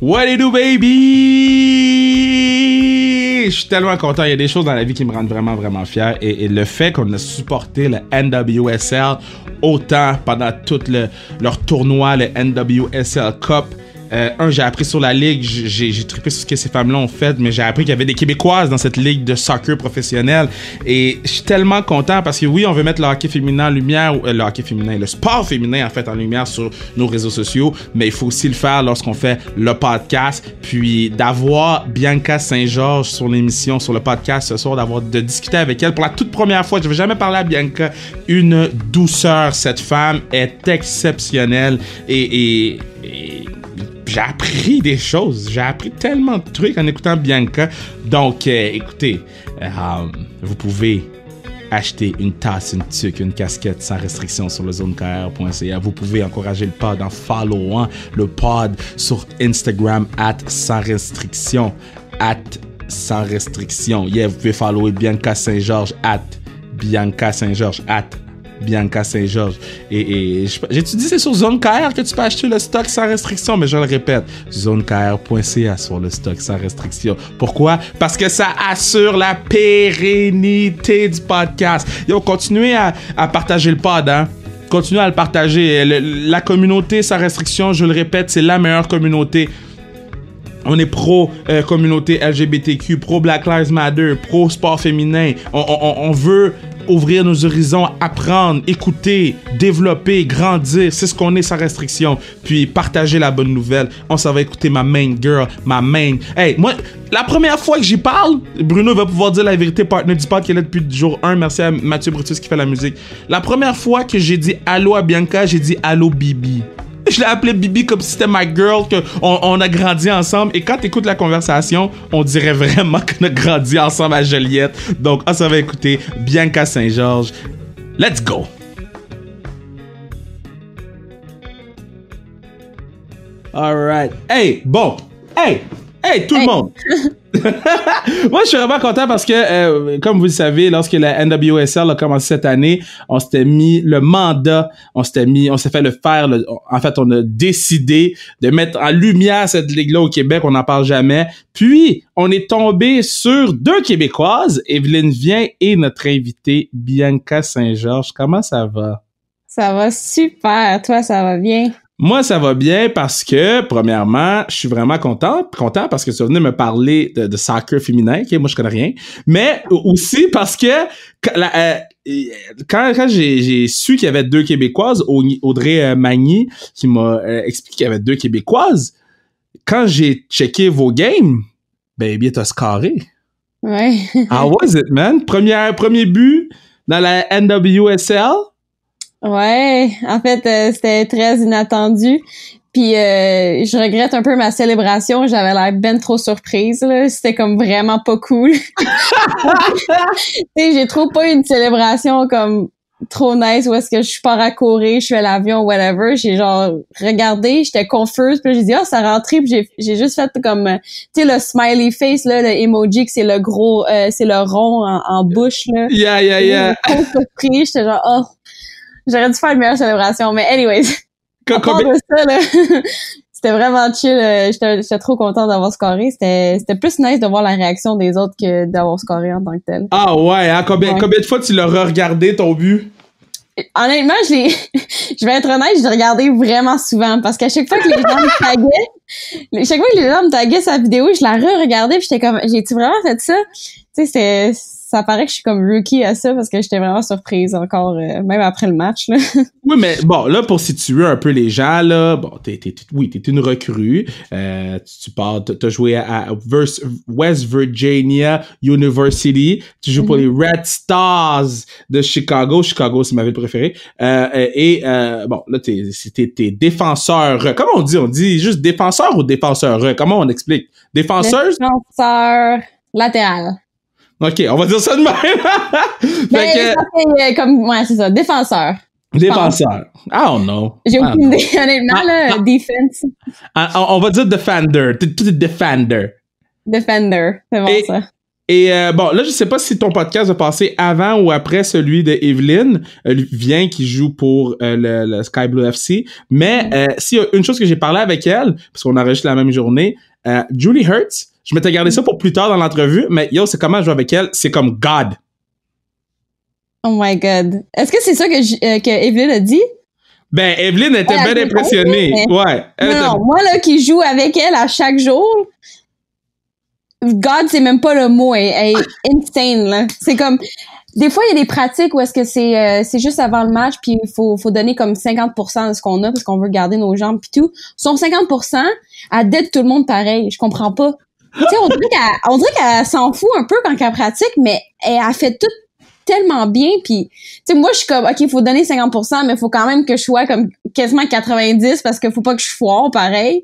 What it do, baby? Je suis tellement content. Il y a des choses dans la vie qui me rendent vraiment, vraiment fier. Et le fait qu'on a supporté le NWSL autant pendant tout leur tournoi, le NWSL Cup. J'ai appris sur la ligue, j'ai trippé sur ce que ces femmes-là ont fait, mais j'ai appris qu'il y avait des Québécoises dans cette ligue de soccer professionnelle. Et je suis tellement content parce que oui, on veut mettre le hockey féminin en lumière, le sport féminin en fait en lumière sur nos réseaux sociaux, mais il faut aussi le faire lorsqu'on fait le podcast. Puis d'avoir Bianca Saint-Georges sur l'émission, sur le podcast ce soir, de discuter avec elle pour la toute première fois. Je n'avais jamais parlé à Bianca. Une douceur, cette femme est exceptionnelle et j'ai appris des choses. J'ai appris tellement de trucs en écoutant Bianca. Donc, écoutez, vous pouvez acheter une tasse, une tuque, une casquette sans restriction sur le zonekr.ca. Vous pouvez encourager le pod en followant le pod sur Instagram @sans restriction. @sans restriction. Yeah, vous pouvez follower Bianca Saint-Georges @Bianca Saint-Georges Bianca Saint-Georges. Et j'ai-tu dit c'est sur ZoneKR que tu peux acheter le stock sans restriction, mais je le répète, zonekr.ca sur le stock sans restriction. Pourquoi? Parce que ça assure la pérennité du podcast. Yo, continuez à partager le pod, hein? Continuez à le partager. La communauté sans restriction, je le répète, c'est la meilleure communauté. On est pro communauté LGBTQ, pro Black Lives Matter, pro sport féminin. On veut ouvrir nos horizons, apprendre, écouter, développer, grandir. C'est ce qu'on est sans restriction. Puis partager la bonne nouvelle. On s'en va écouter ma main girl, ma main. Hey, moi, la première fois que j'y parle, Bruno va pouvoir dire la vérité, partner du pod qui est là depuis le jour 1. Merci à Mathieu Brutus qui fait la musique. La première fois que j'ai dit allô à Bianca, j'ai dit allô Bibi. Je l'ai appelée Bibi comme si c'était ma girl, qu'on a grandi ensemble. Et quand t'écoutes la conversation, on dirait vraiment qu'on a grandi ensemble à Joliette. Donc, ça va écouter Bianca Saint-Georges. Let's go! Alright. Hey, bon. Hey, tout le monde! Moi, je suis vraiment content parce que, comme vous le savez, lorsque la NWSL a commencé cette année, on s'était mis le mandat, on s'est fait le faire. En fait, on a décidé de mettre en lumière cette ligue-là au Québec. On n'en parle jamais. Puis, on est tombé sur 2 Québécoises, Evelyne Vien et notre invitée Bianca Saint-Georges. Comment ça va? Ça va super. Toi, ça va bien? Moi, ça va bien parce que, premièrement, je suis vraiment content parce que tu vas venir me parler de soccer féminin. Okay, moi, je connais rien. Mais aussi parce que quand j'ai su qu'il y avait 2 Québécoises, Audrey Magny qui m'a expliqué qu'il y avait 2 Québécoises, quand j'ai checké vos games, baby, t'as scoré. Ouais. How was it, man? Premier but dans la NWSL? Ouais, en fait, c'était très inattendu. Puis je regrette un peu ma célébration. J'avais l'air ben trop surprise, là. C'était comme vraiment pas cool. Tu sais, j'ai trop pas eu une célébration comme trop nice où est-ce que je pars à courir, je fais l'avion, whatever. J'ai genre regardé, j'étais confuse, puis j'ai dit ça rentrait, puis j'ai juste fait comme tu sais le smiley face là, le emoji que c'est le gros c'est le rond en bouche là. Yeah. Trop surpris, j'étais genre j'aurais dû faire une meilleure célébration, mais anyways. À part de ça, là, c'était vraiment chill. J'étais trop contente d'avoir scoré. C'était plus nice de voir la réaction des autres que d'avoir scoré en tant que tel. Ah ouais, hein? Combien de fois tu l'as regardé ton but? Honnêtement, je vais être honnête, je l'ai regardé vraiment souvent parce qu'à chaque fois que les gens me taguaient sa vidéo, je la re-regardais puis j'étais comme, j'ai-tu vraiment fait ça? Tu sais, ça paraît que je suis comme rookie à ça parce que j'étais vraiment surprise encore, même après le match, là. Oui, mais bon, là, pour situer un peu les gens, là, bon, t'es une recrue. Tu pars, t'as joué à West Virginia University. Tu joues pour les Red Stars de Chicago. Chicago, c'est ma ville préférée. Bon, là, t'es défenseur. Comment on dit? On dit juste défenseur ou défenseur? Comment on explique? Défenseuse? Défenseur latéral. OK, on va dire ça de même. C'est ça, défenseur. Défenseur. I don't know. J'ai aucune idée, honnêtement, là, defense. On va dire defender. Tout est defender. Defender, c'est bon ça. Et bon, là, je sais pas si ton podcast va passer avant ou après celui de Evelyn Vien qui joue pour le Sky Blue FC. Mais s'il y a une chose que j'ai parlé avec elle, parce qu'on enregistre la même journée, Julie Hurts, je m'étais gardé ça pour plus tard dans l'entrevue, mais yo, c'est comment jouer avec elle, c'est comme God. Oh my God. Est-ce que c'est ça que Evelyn a dit? Ben, Evelyn était bien impressionnée. Ouais. Non, moi, là, qui joue avec elle à chaque jour, God, c'est même pas le mot. Elle est insane, là. C'est comme, des fois, il y a des pratiques où est-ce que c'est juste avant le match, puis il faut donner comme 50% de ce qu'on a, parce qu'on veut garder nos jambes puis tout. Son 50%, elle dette tout le monde pareil. Je comprends pas. Tu sais, on dirait qu'elle s'en fout un peu quand elle pratique, mais elle a fait tout tellement bien, puis tu sais, moi je suis comme, ok, il faut donner 50%, mais il faut quand même que je sois comme quasiment 90 parce qu'il faut pas que je foire pareil.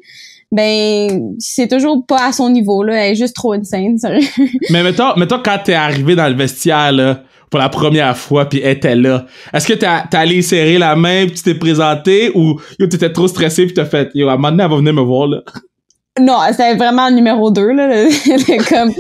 Ben, c'est toujours pas à son niveau, là. Elle est juste trop insane, sérieux. Mais mettons quand t'es arrivé dans le vestiaire, là, pour la première fois, pis elle était là, est-ce que t'es allé serrer la main pis tu t'es présenté, ou yo, t'étais trop stressé pis t'as fait, yo, à un moment donné, elle va venir me voir, là? Non, c'était vraiment le numéro 2, là. Comme,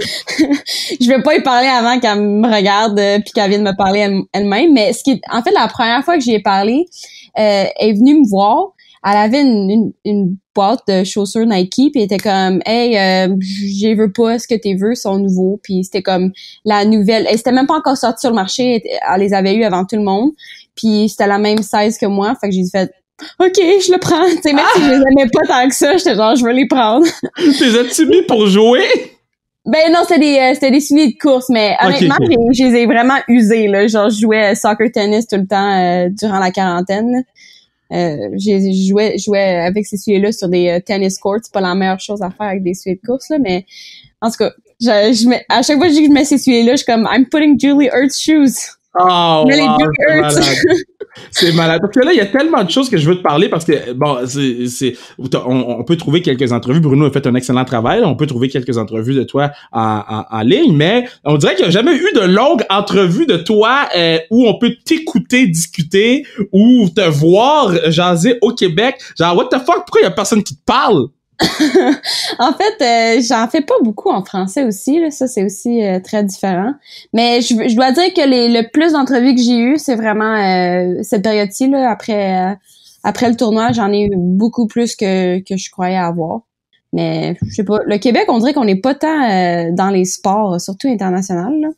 je vais pas y parler avant qu'elle me regarde puis qu'elle vienne me parler elle-même, mais en fait, la première fois que j'y ai parlé, elle est venue me voir. Elle avait une boîte de chaussures Nike, puis elle était comme, hey, je veux pas, ce que tes veux sont nouveaux, puis c'était comme la nouvelle. Elle s'était même pas encore sortie sur le marché, elle les avait eu avant tout le monde, puis c'était la même size que moi, fait que j'ai fait, ok, je le prends. Tu sais, même si je les aimais pas tant que ça, j'étais genre, je veux les prendre. T'es as-tu mis pour jouer? Ben non, c'était des souliers de course, mais honnêtement, okay. Je les ai vraiment usés, là. Genre, je jouais soccer tennis tout le temps durant la quarantaine. Je jouais avec ces souliers-là sur des tennis courts. C'est pas la meilleure chose à faire avec des souliers de course, là, mais en tout cas, à chaque fois que je dis que je mets ces souliers-là, je suis comme, I'm putting Julie Hurts shoes. Oh, wow, c'est malade. Parce que là, il y a tellement de choses que je veux te parler parce que, bon, on peut trouver quelques entrevues. Bruno a fait un excellent travail. On peut trouver quelques entrevues de toi en ligne, mais on dirait qu'il n'y a jamais eu de longue entrevue de toi où on peut t'écouter, discuter ou te voir jaser au Québec. Genre, what the fuck? Pourquoi il y a personne qui te parle? En fait, j'en fais pas beaucoup en français aussi, là. Ça, c'est aussi très différent. Mais je dois dire que le plus d'entrevues que j'ai eues, c'est vraiment cette période-ci, là. Après le tournoi, j'en ai eu beaucoup plus que je croyais avoir. Mais je sais pas. Le Québec, on dirait qu'on n'est pas tant dans les sports, surtout international, là.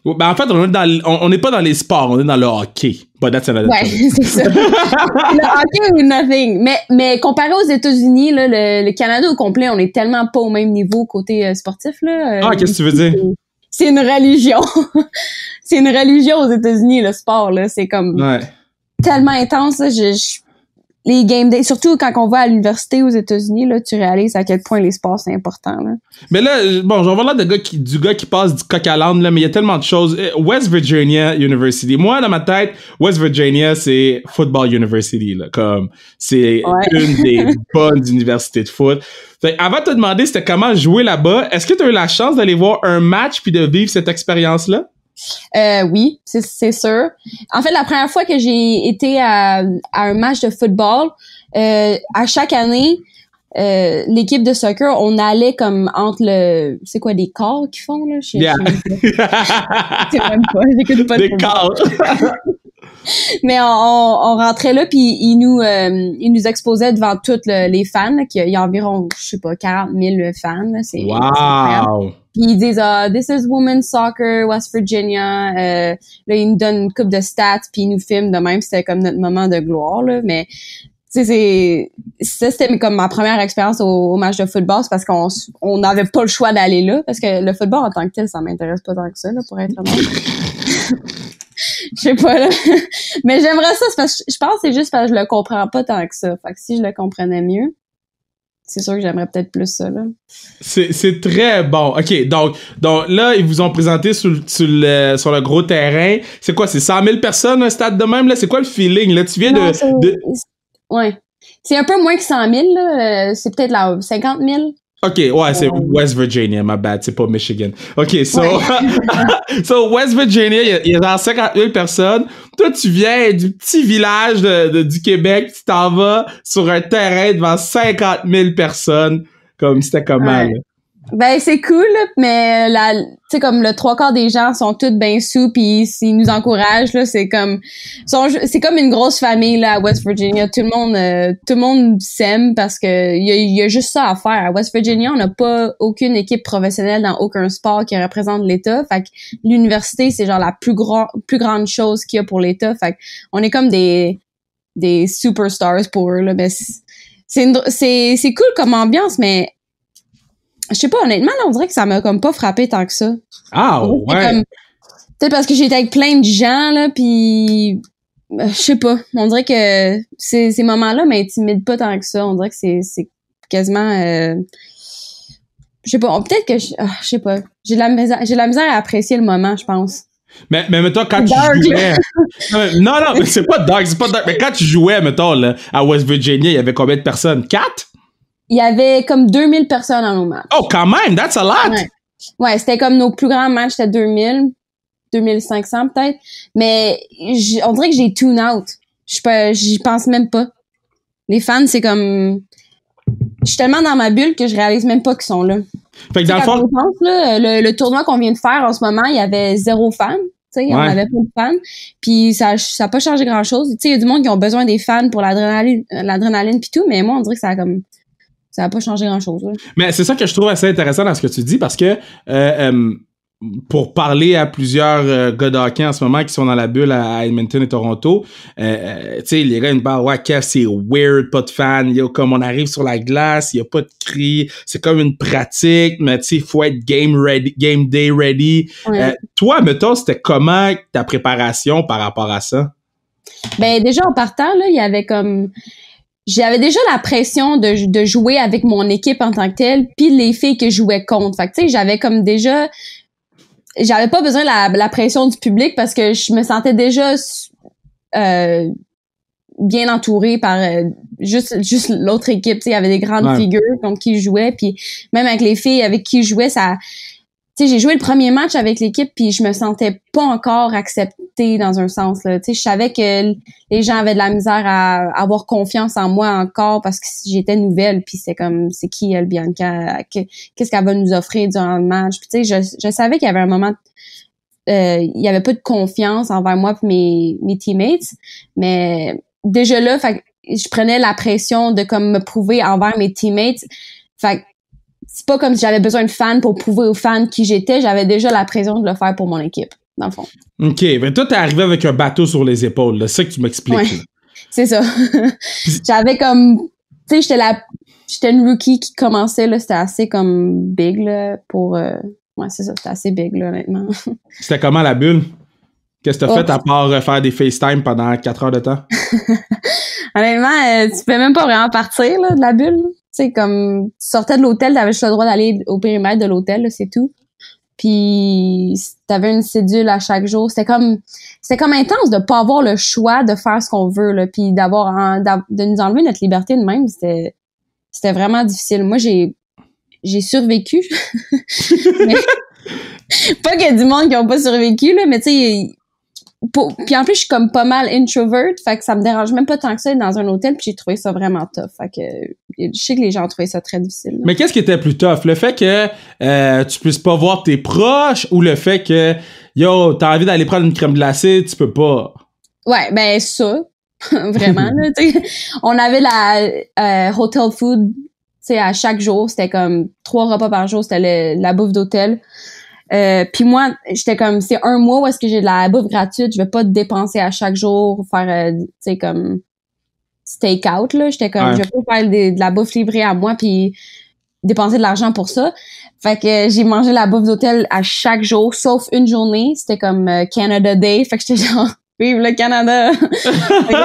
Ben en fait, on n'est pas dans les sports, on est dans le hockey. But that's another thing. C'est ça. Le hockey ou nothing. Mais comparé aux États-Unis, là, le Canada au complet, on est tellement pas au même niveau côté sportif, là. Qu'est-ce que tu veux dire? C'est une religion. C'est une religion aux États-Unis, le sport, là. C'est comme tellement intense, là. Les game days, surtout quand on va à l'université aux États-Unis, là, tu réalises à quel point les sports, c'est important, là. Mais là, bon, j'en vois là du gars qui passe du coq à l'âne, là, mais il y a tellement de choses. West Virginia University. Moi, dans ma tête, West Virginia, c'est Football University, là. Comme, c'est une des bonnes universités de foot. Fait, avant de te demander c'était comment jouer là-bas, est-ce que tu as eu la chance d'aller voir un match puis de vivre cette expérience-là? Oui, c'est sûr. En fait, la première fois que j'ai été à un match de football, à chaque année, l'équipe de soccer, on allait comme entre c'est quoi, des quarts qu'ils font, là? C'est même pas, j'écoute pas des quarts! Mais on rentrait là, puis ils nous exposaient devant toutes les fans, là, il y a environ, je sais pas, 40 000 fans, là. C'est wow! Puis ils disent this is women's soccer, West Virginia. Là, ils nous donnent une coupe de stats, puis ils nous filment de même. C'était comme notre moment de gloire, là. Mais tu sais, c'était comme ma première expérience au match de football, c'est parce qu'on n'avait pas le choix d'aller là, parce que le football en tant que tel, ça m'intéresse pas tant que ça, là, pour être honnête. Je sais pas, là. Mais j'aimerais ça, c'est parce que je pense que c'est juste parce que je le comprends pas tant que ça. Fait que si je le comprenais mieux, c'est sûr que j'aimerais peut-être plus ça, là. C'est très bon. OK, donc là, ils vous ont présenté sur le gros terrain. C'est quoi, c'est 100 000 personnes, un stade de même, là? C'est quoi le feeling, là? Tu viens Ouais. C'est un peu moins que 100 000, là. C'est peut-être là, 50 000. OK, ouais, c'est West Virginia, my bad, c'est pas Michigan. OK, so West Virginia, il y a genre 50 000 personnes. Toi, tu viens du petit village du Québec, tu t'en vas sur un terrain devant 50 000 personnes. Comme, c'était comment, là? Ben c'est cool, là, mais tu sais comme le 3/4 des gens sont tous bien sous puis ils nous encouragent là, c'est comme une grosse famille là à West Virginia, tout le monde s'aime parce que il y a juste ça à faire. À West Virginia, on n'a pas aucune équipe professionnelle dans aucun sport qui représente l'État, fait que l'université c'est genre la plus grande chose qu'il y a pour l'État, fait que on est comme des superstars pour eux là, mais c'est cool comme ambiance, mais je sais pas, honnêtement, là, on dirait que ça m'a comme pas frappé tant que ça. Ah, ouais. Peut-être parce que j'étais avec plein de gens, là, pis je sais pas. On dirait que ces moments-là m'intimident pas tant que ça. On dirait que c'est quasiment... je sais pas, peut-être que... je sais pas. J'ai de la misère à apprécier le moment, je pense. Mais mettons, quand tu jouais... Non, mais c'est pas dark. Mais quand tu jouais, mettons, là, à West Virginia, il y avait combien de personnes? 4? Il y avait comme 2000 personnes dans nos matchs. Oh, quand même! That's a lot! Ouais, c'était comme nos plus grands matchs, c'était 2500 peut-être. Mais on dirait que j'ai tune out. J'y pense même pas. Les fans, c'est comme... Je suis tellement dans ma bulle que je réalise même pas qu'ils sont là. Fait que dans le fond... le tournoi qu'on vient de faire en ce moment, il y avait 0 fans. Tu sais, on avait pas de fans. Puis ça a pas changé grand-chose. Tu sais, il y a du monde qui ont besoin des fans pour l'adrénaline pis tout, mais moi, on dirait que ça a pas changé grand-chose. Là. Mais c'est ça que je trouve assez intéressant dans ce que tu dis, parce que pour parler à plusieurs gars de hockey en ce moment qui sont dans la bulle à Edmonton et Toronto, tu sais, les gars, ils me parlent, ouais, Kev, c'est weird, pas de fans, comme on arrive sur la glace, il y a pas de cris, c'est comme une pratique, mais tu sais, il faut être game day ready. Ouais. Toi, mettons, c'était comment ta préparation par rapport à ça? Ben, déjà, en partant, là, il y avait comme... J'avais déjà la pression de jouer avec mon équipe en tant que telle, puis les filles que je jouais contre. Fait que, tu sais, j'avais comme déjà... J'avais pas besoin de la pression du public parce que je me sentais déjà bien entourée par juste l'autre équipe. Tu sais, il y avait des grandes figures contre qui je jouais, puis même avec les filles avec qui je jouais, ça... Tu sais, j'ai joué le premier match avec l'équipe puis je me sentais pas encore acceptée dans un sens là. Tu sais, je savais que les gens avaient de la misère à avoir confiance en moi encore parce que j'étais nouvelle puis c'est comme c'est qui elle Bianca, qu'est-ce qu'elle va nous offrir durant le match. Puis tu sais, je savais qu'il y avait un moment il y avait pas de confiance envers moi et mes teammates, mais déjà là, fait je prenais la pression de comme me prouver envers mes teammates. Fait c'est pas comme si j'avais besoin de fans pour prouver aux fans qui j'étais. J'avais déjà la pression de le faire pour mon équipe, dans le fond. OK. Ben toi, t'es arrivé avec un bateau sur les épaules. C'est ça que tu m'expliques. Ouais, c'est ça. J'avais comme... Tu sais, j'étais une rookie qui commençait, là. C'était assez comme big, là, pour... Ouais, c'est ça. C'était assez big, là, honnêtement. C'était comment, la bulle? Qu'est-ce que t'as fait à part faire des FaceTime pendant 4 heures de temps? Honnêtement, tu peux même pas vraiment partir, là, de la bulle. Tu sais, comme, tu sortais de l'hôtel, t'avais juste le droit d'aller au périmètre de l'hôtel, là, c'est tout. Puis, t'avais une cédule à chaque jour. C'était comme intense de pas avoir le choix de faire ce qu'on veut, là. Puis de nous enlever notre liberté de même, c'était vraiment difficile. Moi, j'ai survécu. Mais, pas qu'il y a du monde qui ont pas survécu, là, mais tu sais, puis en plus, je suis comme pas mal introvert, fait que ça me dérange même pas tant que ça d'être dans un hôtel, puis j'ai trouvé ça vraiment tough. Fait que je sais que les gens ont trouvé ça très difficile. Là. Mais qu'est-ce qui était plus tough? Le fait que tu puisses pas voir tes proches ou le fait que, yo, t'as envie d'aller prendre une crème glacée, tu peux pas? Ouais, ben ça, vraiment, là, tu sais. On avait la hotel food, tu sais, à chaque jour, c'était comme 3 repas par jour, c'était la bouffe d'hôtel. Puis moi, j'étais comme, c'est 1 mois où est-ce que j'ai de la bouffe gratuite, je vais pas dépenser à chaque jour, faire, tu sais, comme steak out, là. J'étais comme, je vais pas faire de la bouffe livrée à moi puis dépenser de l'argent pour ça. Fait que j'ai mangé la bouffe d'hôtel à chaque jour, sauf une journée, c'était comme Canada Day. Fait que j'étais genre, vive le Canada!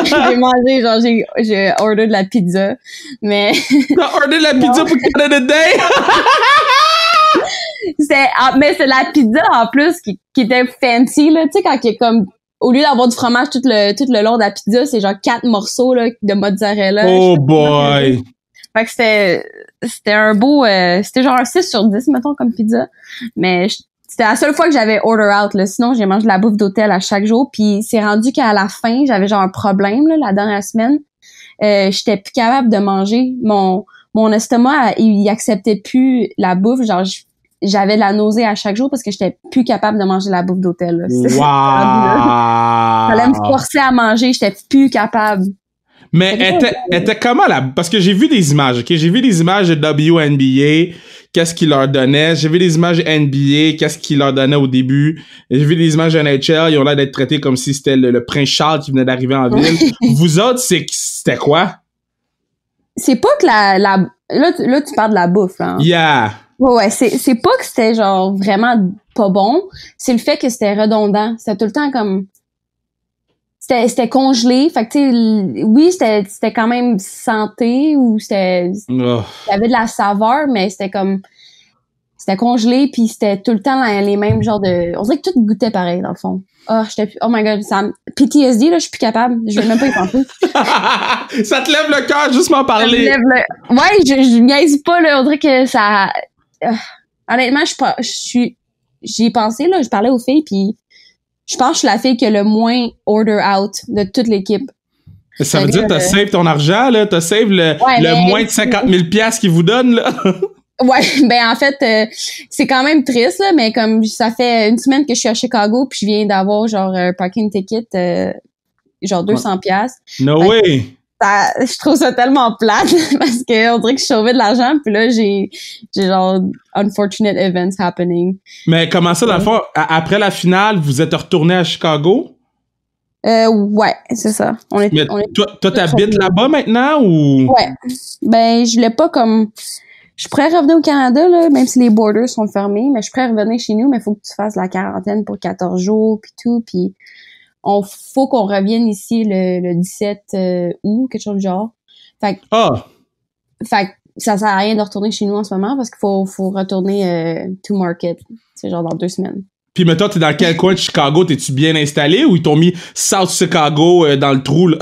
J'ai mangé, genre, j'ai order de la pizza, mais... T'as order de la pizza pour Canada Day? Mais c'est la pizza en plus qui était fancy là, tu sais quand il est comme au lieu d'avoir du fromage tout le long de la pizza, c'est genre 4 morceaux là de mozzarella. Oh boy. Fait que c'était un beau c'était genre un 6 sur 10 mettons comme pizza. Mais c'était la seule fois que j'avais order out là, sinon j'ai mangé de la bouffe d'hôtel à chaque jour, puis c'est rendu qu'à la fin, j'avais genre un problème là la dernière semaine. J'étais plus capable de manger mon mon estomac, il acceptait plus la bouffe. Genre, j'avais de la nausée à chaque jour parce que j'étais plus capable de manger la bouffe d'hôtel. Là. Wow! Fallait me forcer à manger, j'étais plus capable. Mais elle était comment là? Parce que j'ai vu des images, ok? J'ai vu des images de WNBA, qu'est-ce qu'ils leur donnaient. J'ai vu des images NBA, qu'est-ce qu'ils leur donnaient au début. J'ai vu des images NHL, ils ont l'air d'être traités comme si c'était le prince Charles qui venait d'arriver en ville. Vous autres, c'était quoi? C'est pas que là, tu parles de la bouffe, là. Hein? Yeah! Ouais, c'est pas que c'était genre vraiment pas bon, c'est le fait que c'était redondant. C'était tout le temps comme... C'était congelé, fait que tu sais, oui, c'était quand même santé ou c'était... Il y avait de la saveur, mais c'était comme... C'était congelé, puis c'était tout le temps les mêmes genres de... On dirait que tout goûtait pareil, dans le fond. Oh my god, PTSD, là, je suis plus capable. Je vais même pas y penser. Ça te lève le cœur, juste m'en parler. Ouais, je niaise pas, là. On dirait que ça... honnêtement, j'y ai pensé, là. Je parlais aux filles, puis je pense que je suis la fille qui a le moins order out de toute l'équipe. Ça veut dire que t'as save ton argent, là. T'as save le moins de 50 000 $ qu'ils vous donnent, là. Ouais, ben en fait, c'est quand même triste, là, mais comme ça fait une semaine que je suis à Chicago, puis je viens d'avoir genre un parking ticket, genre 200$. No way! Je trouve ça tellement plate parce que on dirait que je sauvais de l'argent, puis là j'ai genre unfortunate events happening. Mais comment ça, dans le fond, après la finale, vous êtes retourné à Chicago? Ouais, c'est ça. Toi, t'habites là-bas maintenant ou? Ouais. Ben, je voulais pas comme... Je pourrais revenir au Canada, là, même si les borders sont fermés, mais je pourrais revenir chez nous, mais il faut que tu fasses la quarantaine pour 14 jours, puis tout, puis faut qu'on revienne ici le 17 août, quelque chose du genre. Fait que ça sert à rien de retourner chez nous en ce moment, parce qu'il faut retourner to market, c'est genre dans 2 semaines. Puis mettons, t'es dans quel coin de Chicago? T'es-tu bien installé ou ils t'ont mis South Chicago dans le trou, là?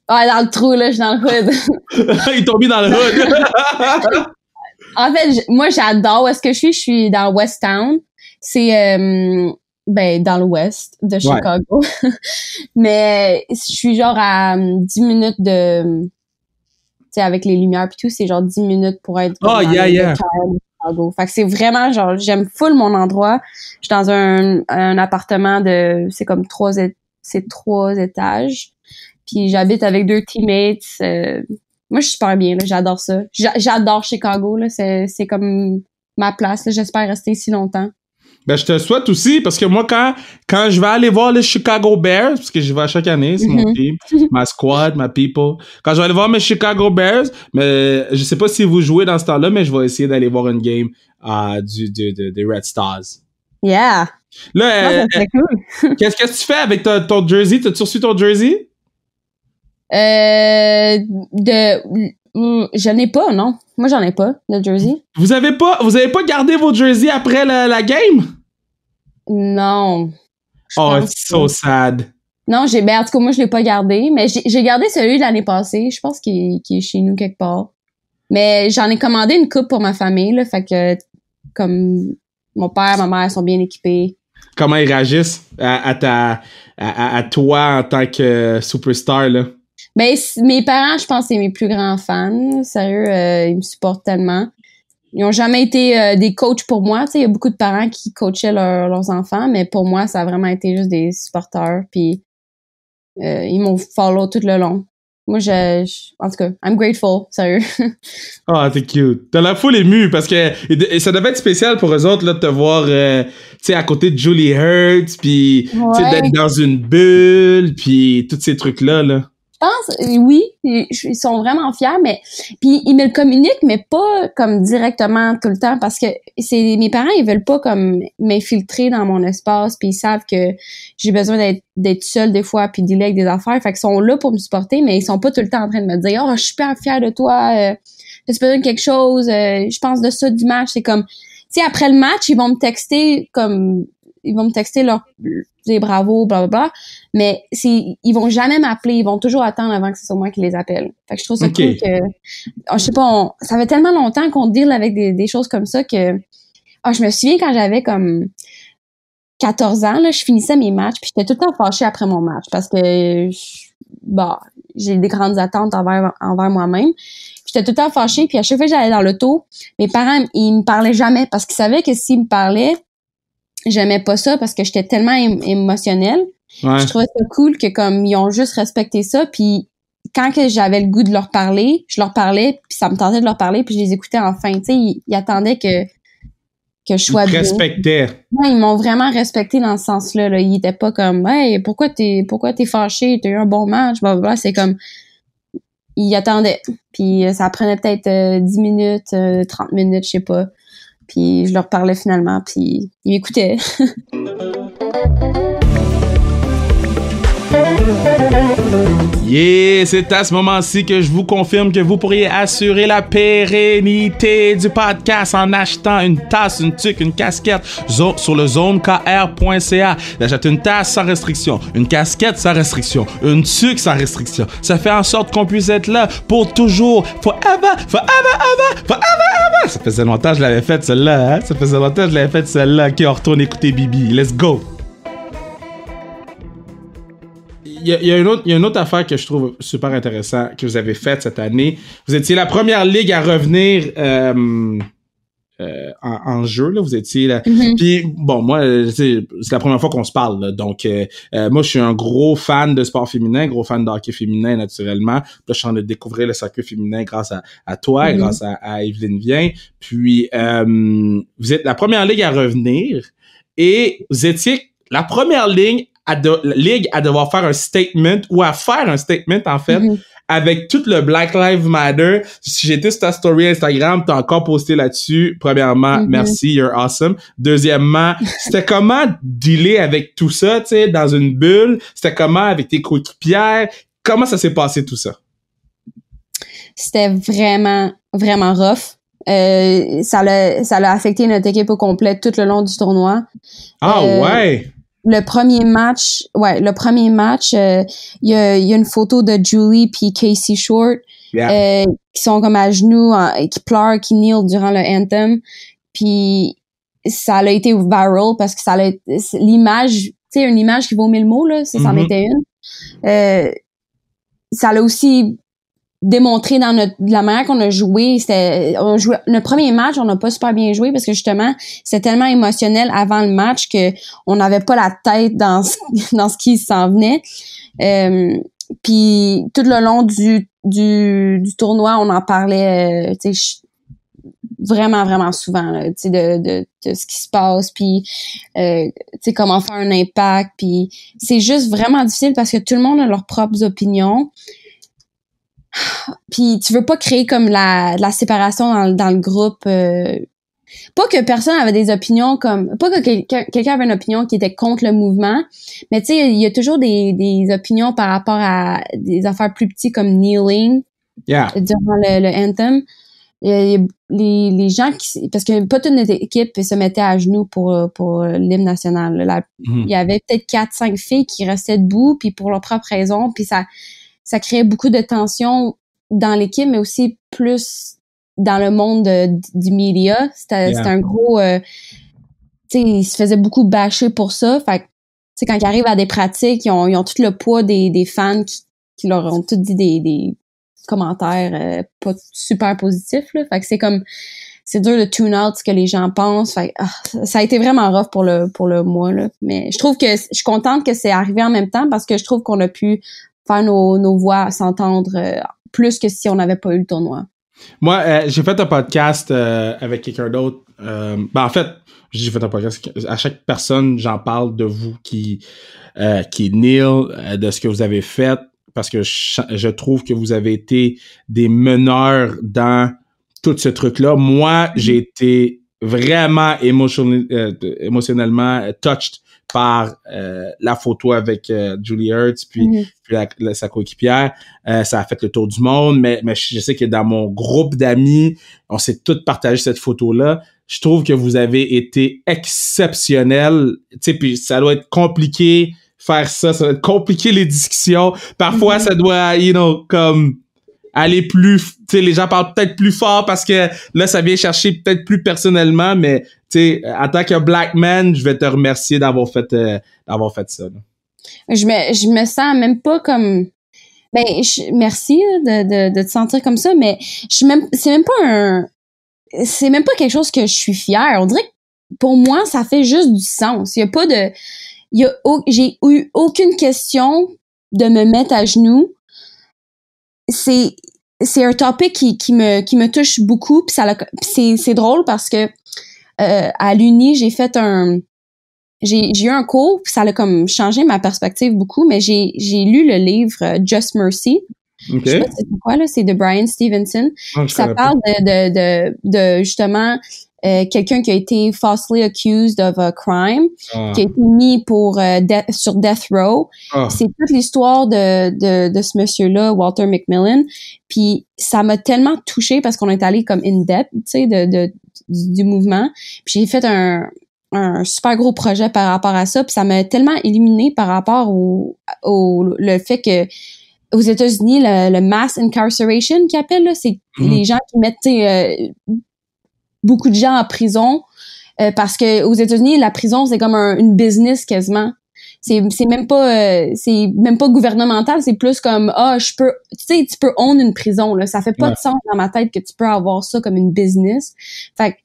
Ah, dans le trou, là, je suis dans le hood. Ils t'ont mis dans le hood. En fait, moi, j'adore où est-ce que je suis. Je suis dans West Town. C'est, dans l'ouest de Chicago. Ouais. Mais je suis genre à 10 minutes de... Tu sais, avec les lumières pis tout, c'est genre 10 minutes pour être... yeah. Chicago. Fait que c'est vraiment genre... J'aime full mon endroit. Je suis dans un appartement de... C'est comme 3 étages. Puis j'habite avec 2 teammates. Moi, je suis super bien, là. J'adore ça. J'adore Chicago, là. C'est comme ma place, là. J'espère rester ici longtemps. Ben, je te le souhaite aussi, parce que moi, quand je vais aller voir les Chicago Bears, parce que j'y vais à chaque année, c'est mon team, ma squad, ma people. Quand je vais aller voir mes Chicago Bears, mais je sais pas si vous jouez dans ce temps-là, mais je vais essayer d'aller voir une game des Red Stars. Yeah! Là, cool. Qu'est-ce que tu fais avec ton jersey? T'as-tu reçu ton jersey? Je n'ai pas, non. Moi, j'en ai pas, le jersey. Vous avez pas gardé vos jerseys après la game? Non. Oh, it's so sad. Non, en tout cas, moi, je l'ai pas gardé, mais j'ai gardé celui de l'année passée. Je pense qu'il est chez nous quelque part. Mais j'en ai commandé une coupe pour ma famille, là. Fait que, comme, mon père, ma mère sont bien équipés. Comment ils réagissent à toi en tant que superstar, là? Ben, mes parents, je pense, c'est mes plus grands fans. Sérieux, ils me supportent tellement. Ils ont jamais été des coachs pour moi. Tu sais, il y a beaucoup de parents qui coachaient leurs enfants, mais pour moi, ça a vraiment été juste des supporters. Puis ils m'ont follow tout le long. Moi, en tout cas, I'm grateful, sérieux. Ah, t'es cute. T'as la foule émue parce que ça devait être spécial pour eux autres là de te voir, tu sais, à côté de Julie Hurts, puis d'être dans une bulle, puis tous ces trucs là. Je pense, oui, ils sont vraiment fiers, mais puis ils me le communiquent, mais pas comme directement tout le temps, parce que mes parents, ils veulent pas comme m'infiltrer dans mon espace, puis ils savent que j'ai besoin d'être seule des fois, puis de dealer avec des affaires, fait qu'ils sont là pour me supporter, mais ils sont pas tout le temps en train de me dire « Oh, je suis super fière de toi, t'as besoin de quelque chose, je pense de ça du match », c'est comme, tu sais, après le match, ils vont me texter des bravos, blablabla, mais ils vont jamais m'appeler, ils vont toujours attendre avant que ce soit moi qui les appelle. Fait que je trouve ça cool que, je sais pas, ça fait tellement longtemps qu'on deal avec des choses comme ça que, je me souviens quand j'avais comme 14 ans, là, je finissais mes matchs, puis j'étais tout le temps fâchée après mon match parce que, j'ai des grandes attentes envers moi-même. Puis j'étais tout le temps fâchée, puis à chaque fois que j'allais dans l'auto, mes parents, ils me parlaient jamais parce qu'ils savaient que s'ils me parlaient, j'aimais pas ça parce que j'étais tellement émotionnelle. Ouais. Je trouvais ça cool que comme ils ont juste respecté ça, puis quand que j'avais le goût de leur parler, je leur parlais, puis ça me tentait de leur parler, puis je les écoutais enfin. Tu sais, ils attendaient que je sois bien. Ils te respectaient. Ouais, ils m'ont vraiment respecté dans ce sens-là. Là. Ils étaient pas comme hey, pourquoi t'es fâché, t'as eu un bon match, blablabla. C'est comme ils attendaient. Puis ça prenait peut-être 10 minutes, 30 minutes, je sais pas. Puis je leur parlais finalement, puis ils m'écoutaient. Yeah, c'est à ce moment-ci que je vous confirme que vous pourriez assurer la pérennité du podcast en achetant une tasse, une tuque, une casquette sur le zonekr.ca. J'achète une tasse sans restriction, une casquette sans restriction, une tuque sans restriction. Ça fait en sorte qu'on puisse être là pour toujours, forever. Ça faisait longtemps que je l'avais faite celle-là, hein? Ça faisait longtemps que je l'avais faite celle-là. Ok, on retourne écouter Bibi. Let's go! Il y a une autre affaire que je trouve super intéressant que vous avez faite cette année. Vous étiez la première ligue à revenir en jeu, là. Vous étiez là. Mm-hmm. Puis bon, moi, c'est la première fois qu'on se parle, là. Donc moi, je suis un gros fan de sport féminin, gros fan de hockey féminin, naturellement. Là, je suis en train de découvrir le soccer féminin grâce à toi, Mm-hmm. grâce à Evelyne Vien. Puis vous êtes la première ligue à revenir et vous étiez la première ligue à devoir faire un statement ou à faire un statement, en fait, avec tout le Black Lives Matter. Si j'étais sur ta story Instagram, t'as encore posté là-dessus. Premièrement, merci, you're awesome. Deuxièmement, c'était comment dealer avec tout ça, tu sais, dans une bulle? C'était comment avec tes coéquipières? Comment ça s'est passé tout ça? C'était vraiment, vraiment rough. Ça l'a affecté notre équipe au complet tout le long du tournoi. Ah ouais! Le premier match, il y a une photo de Julie puis Casey Short qui sont comme à genoux, qui pleurent, qui kneel durant le anthem. Puis ça a été viral parce que l'image, tu sais, une image qui vaut 1000 mots là, ça en était une. Ça l'a aussi démontré dans la manière qu'on a joué. Notre premier match, on n'a pas super bien joué parce que justement, c'était tellement émotionnel avant le match que on n'avait pas la tête dans ce qui s'en venait. Puis tout le long du tournoi, on en parlait, tu sais, vraiment, vraiment souvent, tu sais, de ce qui se passe, puis tu sais, comment faire un impact, puis c'est juste vraiment difficile parce que tout le monde a leurs propres opinions. Puis tu veux pas créer comme la séparation dans le groupe. Pas que personne avait des opinions comme... Pas que quelqu'un avait une opinion qui était contre le mouvement, mais tu sais, il y a toujours des opinions par rapport à des affaires plus petites comme kneeling durant le anthem. Les gens parce que pas toute notre équipe se mettait à genoux pour l'hymne national. Il y avait peut-être 4-5 filles qui restaient debout, puis pour leurs propres raisons, puis ça créait beaucoup de tension dans l'équipe, mais aussi plus dans le monde du média. C'était un gros... tu sais, ils se faisaient beaucoup bâcher pour ça. Fait que, tu sais, quand ils arrivent à des pratiques, ils ont tout le poids des fans qui leur ont tout dit des commentaires pas super positifs, là. Fait que c'est dur de tune out ce que les gens pensent. Fait que, ça a été vraiment rough pour le mois, là. Mais je trouve que je suis contente que c'est arrivé en même temps parce que je trouve qu'on a pu faire nos voix s'entendre plus que si on n'avait pas eu le tournoi. Moi, j'ai fait un podcast avec quelqu'un d'autre. En fait, j'ai fait un podcast. À chaque personne, j'en parle de vous qui kneel, de ce que vous avez fait, parce que je trouve que vous avez été des meneurs dans tout ce truc-là. Moi, j'ai été vraiment émotionnellement touched par la photo avec Julie Ertz puis sa coéquipière. Ça a fait le tour du monde, mais je sais que dans mon groupe d'amis, on s'est tous partagé cette photo-là. Je trouve que vous avez été exceptionnel. Tu sais, puis ça doit être compliqué faire ça doit être compliqué les discussions. Parfois, ça doit, comme aller plus, tu sais, les gens parlent peut-être plus fort parce que là, ça vient chercher peut-être plus personnellement, mais tu sais, en tant que black man, je vais te remercier d'avoir fait ça. Là. Je me sens même pas comme Ben, merci de te sentir comme ça, mais c'est même pas quelque chose que je suis fière. On dirait que pour moi, ça fait juste du sens. J'ai eu aucune question de me mettre à genoux. C'est un topic qui me touche beaucoup, puis c'est drôle parce que à l'Uni, j'ai eu un cours, puis ça a comme changé ma perspective beaucoup, mais j'ai lu le livre Just Mercy. Okay. Je sais pas c'est quoi, là, c'est de Brian Stevenson. Ça parle de justement quelqu'un qui a été falsely accused of a crime, qui a été mis sur death row. C'est toute l'histoire de ce monsieur-là, Walter McMillan. Puis ça m'a tellement touchée parce qu'on est allé comme in-depth, tu sais, du mouvement. Puis j'ai fait un super gros projet par rapport à ça, puis ça m'a tellement illuminé par rapport le fait que aux États-Unis, le mass incarceration qu'ils appellent, là, c'est les gens qui mettent beaucoup de gens en prison parce que aux États-Unis, la prison, c'est comme une business quasiment. C'est même pas gouvernemental, c'est plus comme tu peux own une prison là, ça fait pas de sens dans ma tête que tu peux avoir ça comme une business. Fait que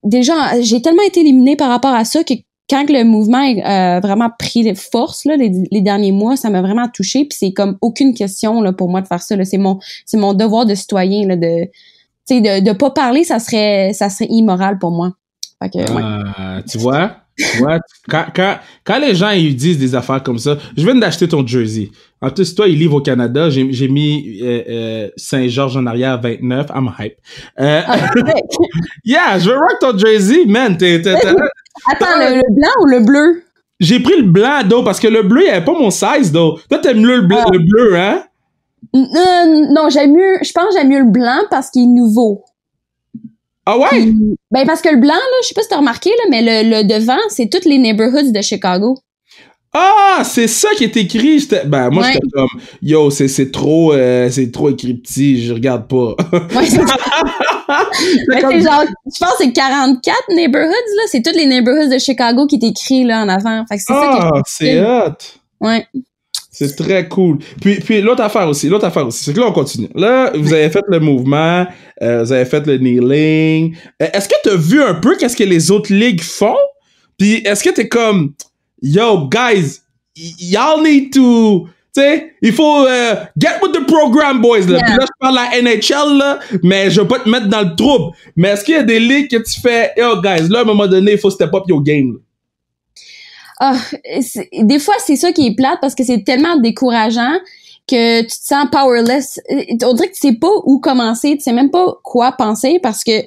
déjà, j'ai tellement été éliminée par rapport à ça que quand le mouvement a vraiment pris force là, les derniers mois, ça m'a vraiment touchée. Puis c'est comme aucune question là pour moi de faire ça. Là. C'est mon devoir de citoyen là, de pas parler, ça serait immoral pour moi. Fait que, ouais. Tu vois, quand les gens ils disent des affaires comme ça, je viens d'acheter ton jersey. En plus, toi, il livre au Canada. J'ai mis Saint-Georges en arrière 29. I'm hype. Yeah, je veux rock ton jersey, man. Attends, le blanc ou le bleu? J'ai pris le blanc, d'eau, parce que le bleu, il avait pas mon size, d'eau. Toi, t'aimes mieux le bleu, hein? Non, je pense que j'aime mieux le blanc parce qu'il est nouveau. Ah ouais? Puis, ben, parce que le blanc, là, je sais pas si t'as remarqué, là, mais le devant, c'est toutes les neighborhoods de Chicago. Ah, c'est ça qui est écrit. Moi, j'étais comme, yo, c'est trop écrit petit, je regarde pas. Ouais, c'est ça. Mais c'est genre, je pense que c'est 44 neighborhoods, là. C'est toutes les neighborhoods de Chicago qui est écrit, là, en avant. Fait que c'est ça qui est c'est hot. Ouais. C'est très cool. Puis l'autre affaire aussi, c'est que là, on continue. Là, vous avez fait le mouvement, vous avez fait le kneeling. Est-ce que t'as vu un peu qu'est-ce que les autres ligues font? Puis est-ce que t'es comme, yo, guys, y'all need to, tu sais, il faut get with the program, boys. Là. Yeah. Puis là, je parle à la NHL, là, mais je veux pas te mettre dans le trouble. Mais est-ce qu'il y a des ligues que tu fais, yo, guys, là, à un moment donné, il faut step up your game, là. Des fois, c'est ça qui est plate parce que c'est tellement décourageant que tu te sens powerless. On dirait que tu sais pas où commencer, tu sais même pas quoi penser parce que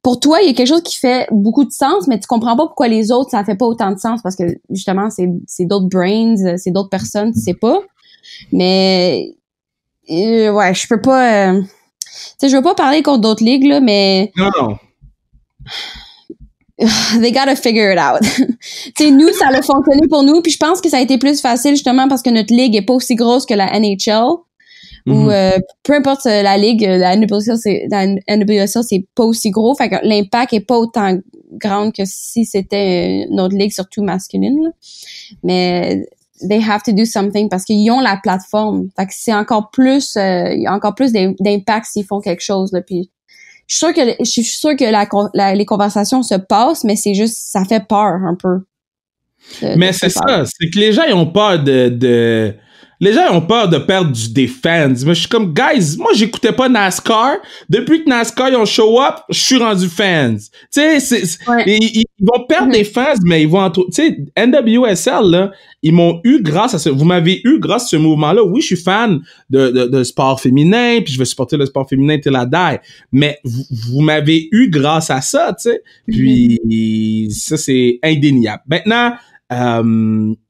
pour toi, il y a quelque chose qui fait beaucoup de sens, mais tu comprends pas pourquoi les autres, ça fait pas autant de sens parce que justement, c'est d'autres brains, c'est d'autres personnes, tu sais pas. Mais ouais, je peux pas... tu sais, je veux pas parler contre d'autres ligues, là, mais... Non. They gotta figure it out. Tu sais, nous, ça a fonctionné pour nous, puis je pense que ça a été plus facile justement parce que notre ligue est pas aussi grosse que la NHL. Ou peu importe la ligue, la NWSL, c'est pas aussi gros, fait que l'impact est pas autant grand que si c'était notre ligue, surtout masculine. Là. Mais they have to do something parce qu'ils ont la plateforme. Fait que c'est encore plus, il y a encore plus d'impact s'ils font quelque chose. Là, puis je suis sûre que les conversations se passent, mais c'est juste, ça fait peur un peu. Mais c'est ça, c'est que les gens ils ont peur les gens ont peur de perdre des fans. Mais je suis comme, guys, moi j'écoutais pas NASCAR. Depuis que NASCAR ils ont show up, je suis rendu fans. Tu sais, ils vont perdre des fans, mais ils vont tu sais, NWSL là, ils m'ont eu grâce à vous m'avez eu grâce à ce mouvement-là. Oui, je suis fan de sport féminin, puis je veux supporter le sport féminin till I die. Mais vous m'avez eu grâce à ça, tu sais. Puis ça c'est indéniable. Maintenant,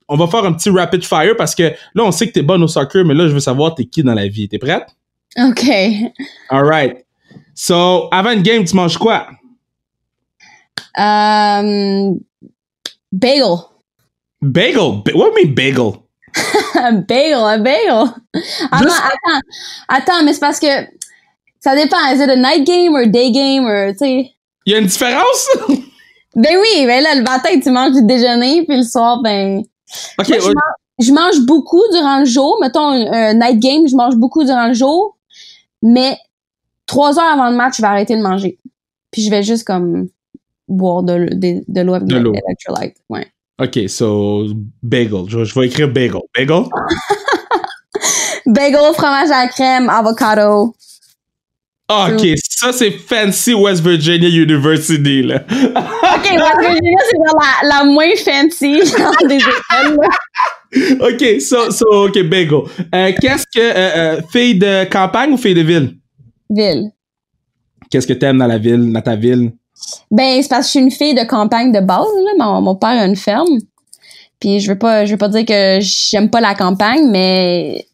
on va faire un petit rapid fire parce que là, on sait que t'es bonne au soccer, mais là, je veux savoir t'es qui dans la vie. T'es prête? OK. All right. So, avant une game, tu manges quoi? Bagel. Bagel? What do you mean bagel? Un bagel. Attends, mais c'est parce que ça dépend. Is it a night game or day game or, tu sais? Il y a une différence? Ben oui, ben là, le matin, tu manges du déjeuner, puis le soir, ben... OK, je mange beaucoup durant le jour. Mettons, un night game, je mange beaucoup durant le jour. Mais 3 heures avant le match, je vais arrêter de manger. Puis je vais juste comme boire de l'eau avec de l'électrolyte. Ouais. OK, so bagel. Je vais écrire bagel. Bagel? Bagel, fromage à la crème, avocado. OK, ça c'est fancy West Virginia University, là. OK, West Virginia, c'est genre la moins fancy genre des écoles, là. OK, OK, bagel. Qu'est-ce que... fille de campagne ou fille de ville? Ville. Qu'est-ce que t'aimes dans ta ville? Ben, c'est parce que je suis une fille de campagne de base, là. Mon père a une ferme. Puis je veux pas dire que j'aime pas la campagne, mais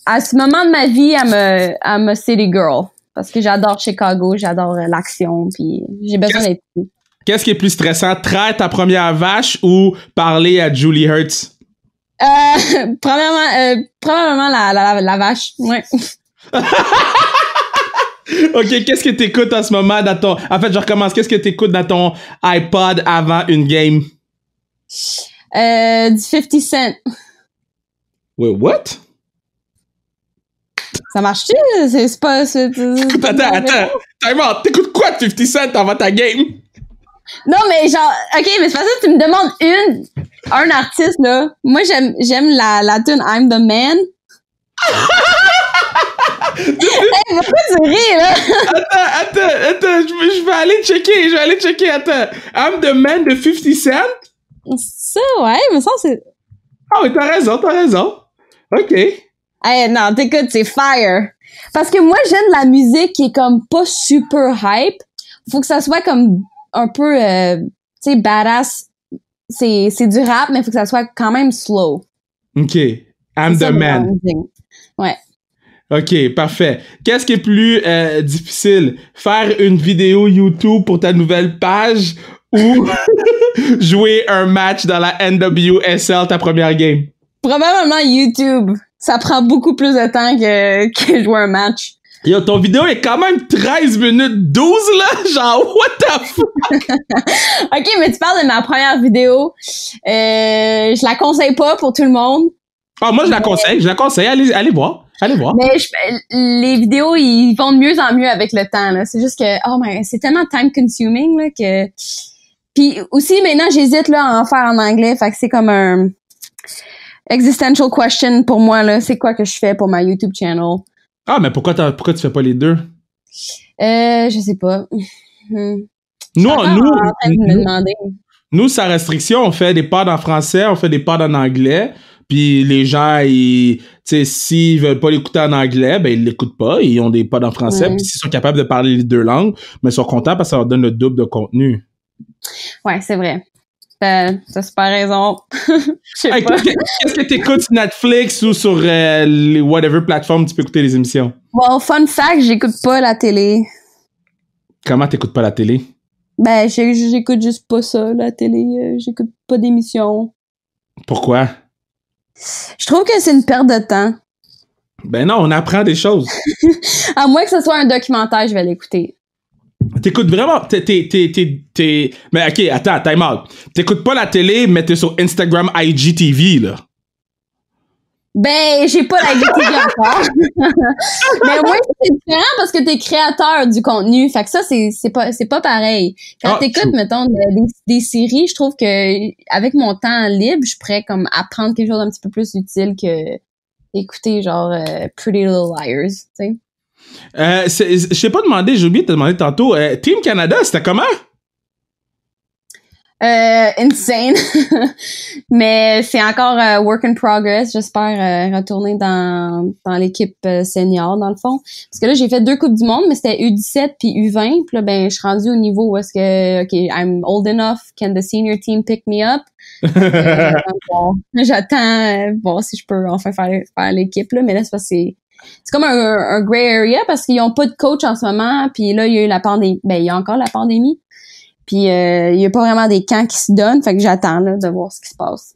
à ce moment de ma vie, I'm a city girl. Parce que j'adore Chicago, j'adore l'action, puis j'ai besoin d'être fou. Qu'est-ce qui est plus stressant, traire ta première vache ou parler à Julie Hurts? Probablement la vache, ouais. OK, qu'est-ce que t'écoutes en ce moment dans ton... En fait, je recommence. Qu'est-ce que t'écoutes dans ton iPod avant une game? Du 50 Cent. Wait, what? Ça marche-tu? C'est pas... Attends. T'écoutes quoi de 50 Cent avant ta game? Non, mais genre... OK, mais c'est pas ça que tu me demandes un artiste, là. Moi, j'aime la tune I'm the Man. Hey, pourquoi tu ris, là? Attends, je vais aller checker, attends. I'm the Man de 50 Cent? Ça, ouais, mais ça, c'est... Ah oui, t'as raison. OK. Hey, non, t'écoutes, c'est fire. Parce que moi, j'aime la musique qui est comme pas super hype. Faut que ça soit comme un peu, tu sais, badass. C'est du rap, mais faut que ça soit quand même slow. OK. I'm the Man. Ouais. OK, parfait. Qu'est-ce qui est plus difficile? Faire une vidéo YouTube pour ta nouvelle page ou jouer un match dans la NWSL, ta première game? Probablement YouTube. Ça prend beaucoup plus de temps que jouer un match. Yo, ton vidéo est quand même 13 minutes 12, là? Genre, what the fuck? OK, mais tu parles de ma première vidéo. Je la conseille pas pour tout le monde. Ah, moi, je la conseille. Allez voir. Mais les vidéos, ils vont de mieux en mieux avec le temps, là. C'est juste que, c'est tellement time consuming, là, que... Puis aussi, maintenant, j'hésite, là, à en faire en anglais. Fait que c'est comme un existential question pour moi, là. C'est quoi que je fais pour ma YouTube channel? Ah, mais pourquoi tu fais pas les deux? Je sais pas. Nous, sans restriction, on fait des pods en français, on fait des pods en anglais. Puis les gens, tu sais, s'ils veulent pas l'écouter en anglais, ben ils l'écoutent pas. Ils ont des pods en français. Puis s'ils sont capables de parler les deux langues, mais ils sont contents parce que ça leur donne le double de contenu. Ouais, c'est vrai. T'as super raison. Hey, qu'est-ce que t'écoutes sur Netflix ou sur les whatever plateformes tu peux écouter les émissions? Well, fun fact, j'écoute pas la télé. Comment t'écoutes pas la télé? Ben, j'écoute juste pas ça, la télé. J'écoute pas d'émissions. Pourquoi? Je trouve que c'est une perte de temps. Ben non, on apprend des choses. À moins que ce soit un documentaire, je vais l'écouter. T'écoutes vraiment... Mais OK, attends, time out. T'écoutes pas la télé, mais t'es sur Instagram, IGTV, là. Ben, j'ai pas la IGTV encore. Mais au moins, c'est différent parce que t'es créateur du contenu. Fait que ça, c'est pas pareil. Quand t'écoutes, mettons, des séries, je trouve que avec mon temps libre, je pourrais comme apprendre quelque chose d'un petit peu plus utile que écouter genre Pretty Little Liars, tu sais. Je t'ai pas demandé, j'ai oublié de te demander tantôt. Team Canada, c'était comment? Insane. Mais c'est encore work in progress. J'espère retourner dans l'équipe senior, dans le fond. Parce que là, j'ai fait 2 Coupes du Monde, mais c'était U17 puis U20. Puis là, ben, je suis rendue au niveau où est-ce que, OK, I'm old enough. Can the senior team pick me up? Bon, j'attends, si je peux enfin faire l'équipe, là. Mais là, c'est comme un gray area parce qu'ils ont pas de coach en ce moment. Puis là, il y a eu la pandémie. Ben, il y a encore la pandémie. Puis il y a pas vraiment des camps qui se donnent. Fait que j'attends là, de voir ce qui se passe.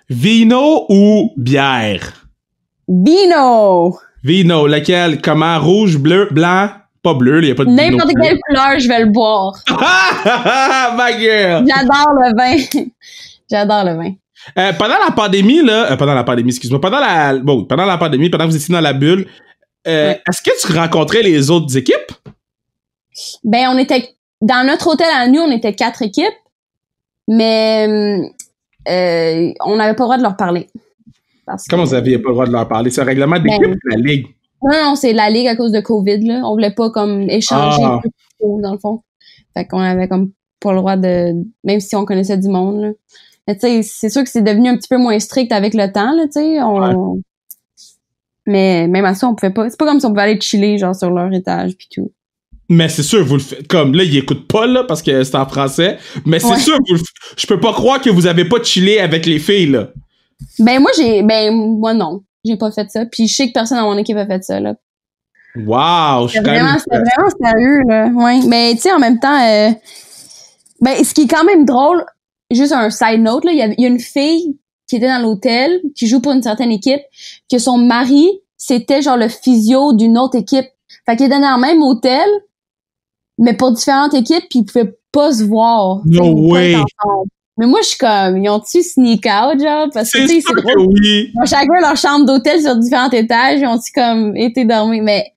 Vino ou bière? Vino! Vino, lequel? Comment? Rouge, bleu, blanc? Pas bleu, il y a pas de vino. N'importe quelle couleur, je vais le boire. Ma gueule! J'adore le vin. J'adore le vin. Pendant la pandémie, là, pendant la pandémie, excuse-moi, pendant la pandémie, pendant que vous étiez dans la bulle, est-ce que tu rencontrais les autres équipes? Ben, on était, dans notre hôtel à nous, on était 4 équipes, mais on n'avait pas le droit de leur parler. Comment vous aviez pas le droit de leur parler? C'est un règlement d'équipe de la Ligue? Non, c'est la Ligue à cause de COVID, là. On voulait pas, comme, échanger dans le fond. Fait qu'on avait, comme, pas le droit de, même si on connaissait du monde, là. Mais tu sais, c'est sûr que c'est devenu un petit peu moins strict avec le temps, là, tu sais. Mais même à ça, on pouvait pas. C'est pas comme si on pouvait aller chiller, genre, sur leur étage pis tout. Mais c'est sûr, vous le faites. Comme là, ils écoutent pas, là, parce que c'est en français. Mais c'est sûr, je peux pas croire que vous avez pas chillé avec les filles, là. Ben, moi, non. J'ai pas fait ça. Puis je sais que personne dans mon équipe a fait ça, là. Wow! C'était vraiment sérieux, là. Ouais. Mais, tu sais, en même temps, ben, ce qui est quand même drôle, juste un side note, là, il y a une fille qui était dans l'hôtel, qui joue pour une certaine équipe, que son mari, c'était genre le physio d'une autre équipe. Fait qu'il était dans le même hôtel, mais pour différentes équipes, puis ils pouvaient pas se voir. No way! Mais moi, je suis comme, ils ont-tu sneak out, genre? Parce que, tu sais, c'est drôle. Oui. Ils ont chacun leur chambre d'hôtel sur différents étages, ils ont-tu comme été dormir? Mais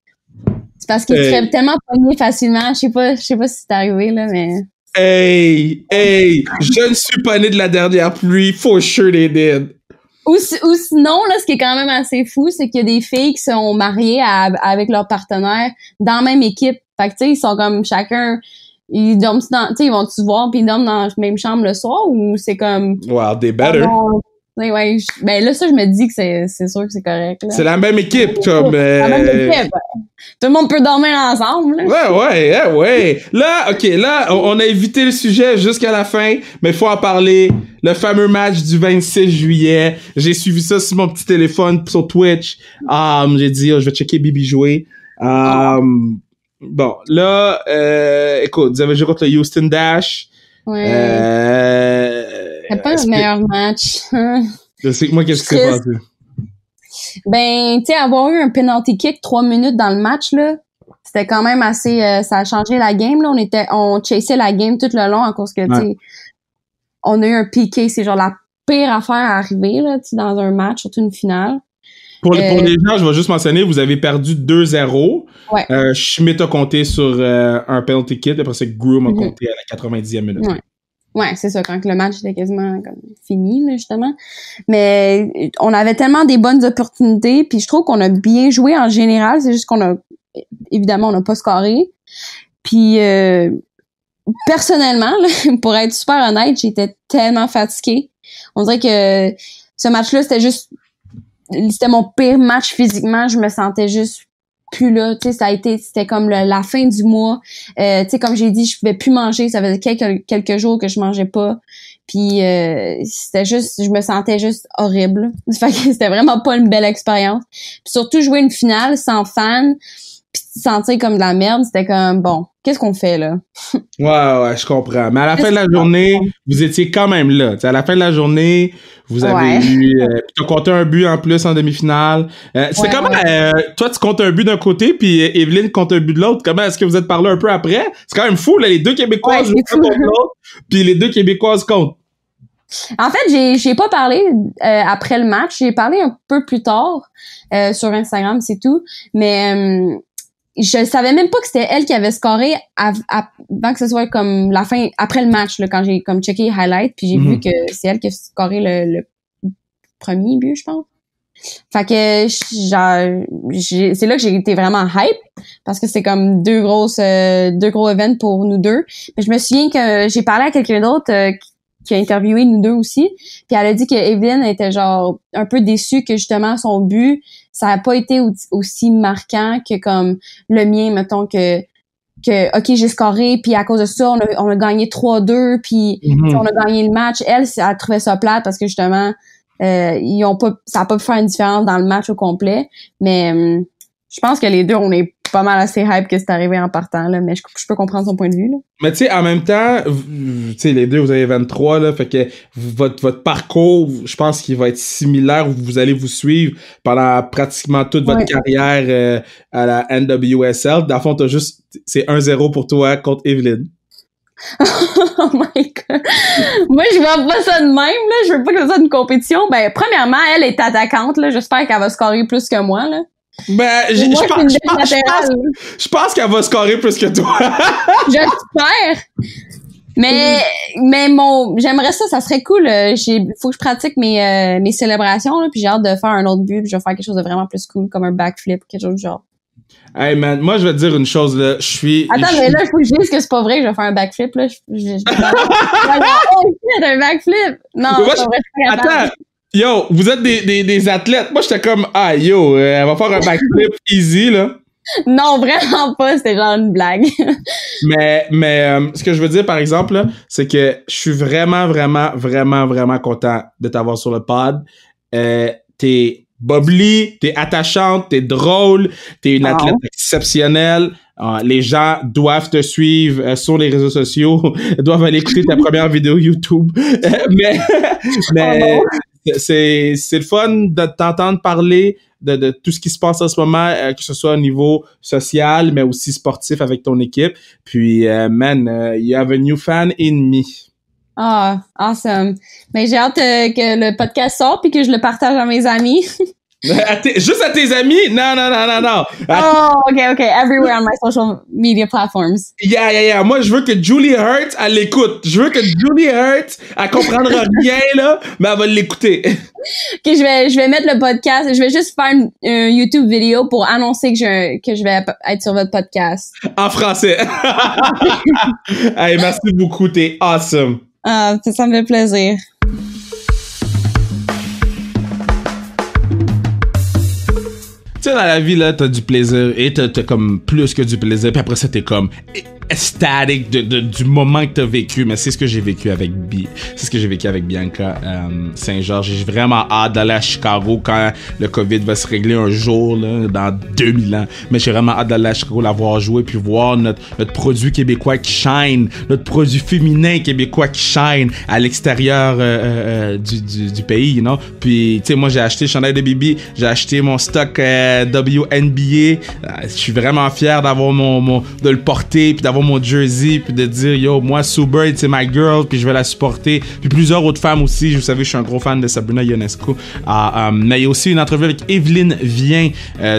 c'est parce qu'ils se feraient tellement pogner facilement. Je sais pas si c'est arrivé, là, mais... Hey! Je ne suis pas né de la dernière pluie. For sure they did. Ou sinon, là, ce qui est quand même assez fou, c'est qu'il y a des filles qui sont mariées avec leur partenaire dans la même équipe. Fait que, tu sais, ils sont comme chacun... Ils dorment dans... Tu sais, ils vont se voir puis ils dorment dans la même chambre le soir ou c'est comme... Wow, they better. Ouais, ben là, ça, je me dis que c'est sûr que c'est correct. Là. C'est la même équipe, comme... La même équipe. Tout le monde peut dormir ensemble. Là. Ouais. Là, on a évité le sujet jusqu'à la fin, mais il faut en parler. Le fameux match du 26 juillet. J'ai suivi ça sur mon petit téléphone, sur Twitch. J'ai dit, je vais checker Bibi jouer. Bon, là, écoute, vous avez joué contre le Houston Dash. Ouais. C'est pas le meilleur match. Je sais que moi, qu'est-ce qui s'est passé? Ben, tu sais, avoir eu un penalty kick 3 minutes dans le match, là, c'était quand même assez... ça a changé la game, là. On chassait la game tout le long à cause que, tu sais, on a eu un PK. C'est genre la pire affaire à arriver, là, tu sais, dans un match, surtout une finale. Pour les gens, je vais juste mentionner, vous avez perdu 2-0. Ouais. Schmidt a compté sur un penalty kick, après ça, Groom a compté à la 90e minute. Ouais, c'est ça, quand le match était quasiment comme fini, là, justement. Mais on avait tellement des bonnes opportunités, puis je trouve qu'on a bien joué en général, c'est juste évidemment, on n'a pas scoré. Puis personnellement, là, pour être super honnête, j'étais tellement fatiguée. On dirait que ce match-là, c'était mon pire match physiquement. Je me sentais juste plus là. Tu sais, c'était comme la fin du mois. Tu sais, comme j'ai dit, je pouvais plus manger. Ça faisait quelques jours que je mangeais pas. Puis c'était juste, je me sentais juste horrible. Fait que c'était vraiment pas une belle expérience. Puis surtout jouer une finale sans fans, puis te sentir comme de la merde, c'était comme bon, qu'est-ce qu'on fait là? Ouais, je comprends. Mais à la fin de la journée, vous étiez quand même là. T'sais, à la fin de la journée, vous avez eu... tu as compté un but en plus en demi-finale. C'est comment... toi, tu comptes un but d'un côté, puis Evelyne compte un but de l'autre. Comment est-ce que vous êtes parlé un peu après? C'est quand même fou, là. Les deux Québécoises jouent contre l'autre, puis les deux Québécoises comptent. En fait, j'ai pas parlé après le match. J'ai parlé un peu plus tard sur Instagram, c'est tout. Mais... je savais même pas que c'était elle qui avait scoré avant que ce soit comme la fin, après le match, là, quand j'ai comme checké les highlights, puis j'ai vu que c'est elle qui a scoré le premier but, je pense. Fait que, genre, c'est là que j'ai été vraiment hype, parce que c'est comme deux gros events pour nous deux. Mais je me souviens que j'ai parlé à quelqu'un d'autre qui a interviewé nous deux aussi, puis elle a dit que Evelyne était genre un peu déçue que justement son but ça a pas été aussi marquant que comme le mien, mettons que OK, j'ai scoré, puis à cause de ça, on a gagné 3-2, puis on a gagné le match. Elle trouvait ça plate parce que justement, ça a pas pu faire une différence dans le match au complet. Mais je pense que les deux, on est pas mal assez hype que c'est arrivé en partant, là, mais je peux comprendre son point de vue, là. Mais tu sais, en même temps, tu sais, les deux, vous avez 23, là, fait que votre parcours, je pense qu'il va être similaire, vous allez vous suivre pendant pratiquement toute votre carrière à la NWSL. Dans le fond, c'est 1-0 pour toi contre Evelyne. Oh my God. Moi, je vois pas ça de même, là. Je veux pas que ça soit une compétition. Ben, premièrement, elle est attaquante, là. J'espère qu'elle va scorer plus que moi, là. Ben, je pense qu'elle va scorer plus que toi. J'espère. Mais j'aimerais ça serait cool. Faut que je pratique mes célébrations, là, puis j'ai hâte de faire un autre but, puis je vais faire quelque chose de vraiment plus cool, comme un backflip, quelque chose du genre. Hey man, moi je vais te dire une chose là, mais là, il faut que je dise que c'est pas vrai que je vais faire un backflip, là. Un backflip! Non, c'est pas vrai, je suis pas capable. Attends! Yo, vous êtes des athlètes. Moi, j'étais comme, elle va faire un backflip easy, là. Non, vraiment pas. C'était genre une blague. mais ce que je veux dire, par exemple, là, c'est que je suis vraiment, vraiment, vraiment, vraiment content de t'avoir sur le pod. T'es bubbly, t'es attachante, t'es drôle, t'es une athlète exceptionnelle. Les gens doivent te suivre sur les réseaux sociaux, doivent aller écouter ta première vidéo YouTube. mais c'est le fun de t'entendre parler de tout ce qui se passe en ce moment, que ce soit au niveau social, mais aussi sportif avec ton équipe. Puis, you have a new fan in me. Ah, awesome. Mais j'ai hâte que le podcast sorte puis que je le partage à mes amis. Juste à tes amis? Non. Oh, okay. Everywhere on my social media platforms. Yeah. Moi, je veux que Julie Hurt, elle l'écoute. Je veux que Julie Hurt, elle comprendra rien, là, mais elle va l'écouter. Ok, je vais mettre le podcast. Je vais juste faire une YouTube vidéo pour annoncer que je vais être sur votre podcast. En français. Hey, merci beaucoup. T'es awesome. Ah, ça me fait plaisir. Tu sais, dans la vie, là, t'as du plaisir et t'as comme plus que du plaisir. Puis après ça, t'es comme ecstatic du moment que t'as vécu. Mais c'est ce que j'ai vécu avec Bianca Saint-Georges. J'ai vraiment hâte d'aller à Chicago quand le COVID va se régler un jour, là, dans 2000 ans. Mais j'ai vraiment hâte d'aller à Chicago, la voir jouer, puis voir notre produit québécois qui shine, notre produit féminin québécois qui shine à l'extérieur du pays, you know. Puis, tu sais, moi, j'ai acheté le chandail de Bibi, j'ai acheté mon stock WNBA. Je suis vraiment fier d'avoir de le porter, puis d'avoir mon jersey, puis de dire yo, moi Sue Bird c'est my girl, puis je vais la supporter. Puis plusieurs autres femmes aussi, vous savez, je suis un gros fan de Sabrina Ionescu. Mais il y a aussi une entrevue avec Evelyne Vien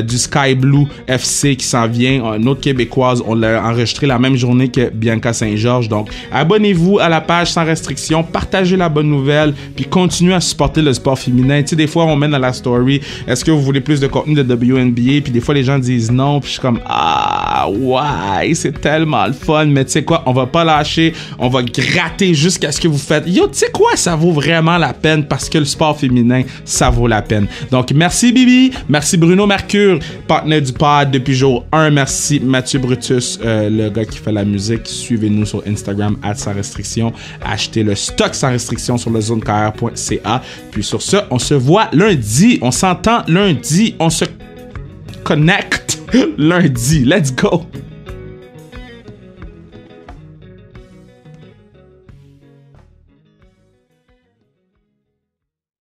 du Sky Blue FC qui s'en vient, une autre québécoise. On l'a enregistré la même journée que Bianca Saint-Georges. Donc abonnez-vous à la page Sans Restriction, partagez la bonne nouvelle, puis continuez à supporter le sport féminin. Tu sais, des fois on met dans la story, est-ce que vous voulez plus de contenu de WNBA, puis des fois les gens disent non, puis je suis comme ouais, c'est tellement le fun, mais tu sais quoi, on va pas lâcher, on va gratter jusqu'à ce que vous faites. Yo, tu sais quoi, ça vaut vraiment la peine parce que le sport féminin, ça vaut la peine. Donc merci Bibi, merci Bruno Mercure, partenaire du pod depuis jour 1, merci Mathieu Brutus, le gars qui fait la musique. Suivez-nous sur Instagram @sans restriction, achetez le stock sans restriction sur le zonekr.ca. Puis sur ce, on se voit lundi, on s'entend lundi, on se connecte lundi. Let's go!